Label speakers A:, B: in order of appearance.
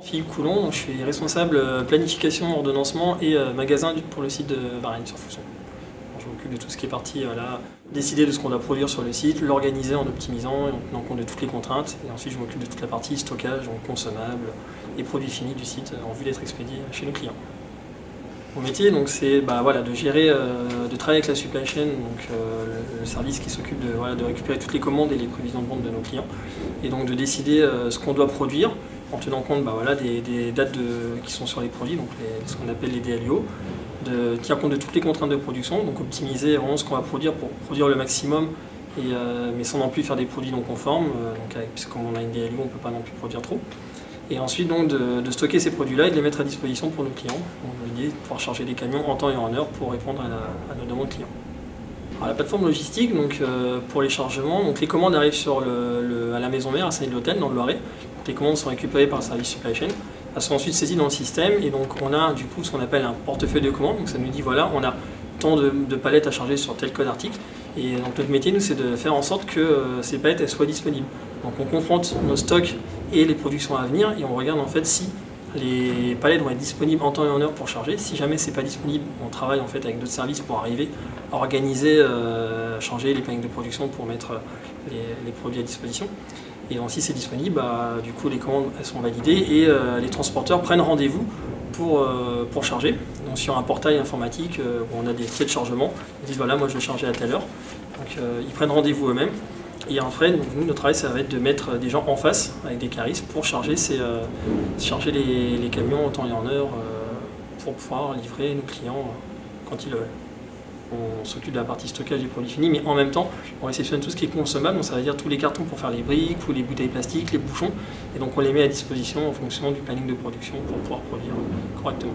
A: Philippe Coulon, je suis responsable planification, ordonnancement et magasin pour le site de Varennes-sur-Fouzon. Je m'occupe de tout ce qui est parti, décider de ce qu'on doit produire sur le site, l'organiser en optimisant et en tenant compte de toutes les contraintes. Et ensuite, je m'occupe de toute la partie stockage, donc consommables et produits finis du site en vue d'être expédiés chez nos clients. Mon métier, c'est de gérer, de travailler avec la supply chain, donc le service qui s'occupe de récupérer toutes les commandes et les prévisions de vente de nos clients, et donc de décider ce qu'on doit produire en tenant compte des dates qui sont sur les produits, donc ce qu'on appelle les DLIO, de tenir compte de toutes les contraintes de production, donc optimiser vraiment ce qu'on va produire pour produire le maximum, mais sans non plus faire des produits non conformes, puisque comme on a une DLIO, on ne peut pas non plus produire trop. Et ensuite de stocker ces produits-là et de les mettre à disposition pour nos clients. L'idée est de pouvoir charger des camions en temps et en heure pour répondre à nos demandes clients. Alors, la plateforme logistique, pour les chargements, les commandes arrivent à la maison mère, à Saint-Yves-l'Hôtel, dans le Loiret. Les commandes sont récupérées par le service supply chain. Elles sont ensuite saisies dans le système et donc on a du coup ce qu'on appelle un portefeuille de commandes. Donc ça nous dit voilà, on a tant de palettes à charger sur tel code article. Et donc notre métier, nous, c'est de faire en sorte que ces palettes elles soient disponibles. Donc on confronte nos stocks et les productions à venir et on regarde en fait si les palettes vont être disponibles en temps et en heure pour charger. Si jamais c'est pas disponible, on travaille en fait avec d'autres services pour arriver à organiser, changer les plannings de production pour mettre les produits à disposition. Et donc si c'est disponible, du coup les commandes elles sont validées et les transporteurs prennent rendez-vous pour charger. Donc sur un portail informatique où on a des tickets de chargement, ils disent voilà moi je vais charger à telle heure. Donc ils prennent rendez-vous eux-mêmes. Et après, nous, notre travail, ça va être de mettre des gens en face avec des caristes pour charger les camions en temps et en heure pour pouvoir livrer nos clients quand ils le veulent. On s'occupe de la partie stockage des produits finis, mais en même temps, on réceptionne tout ce qui est consommable, donc ça veut dire tous les cartons pour faire les briques, ou les bouteilles plastiques, les bouchons, et donc on les met à disposition en fonction du planning de production pour pouvoir produire correctement.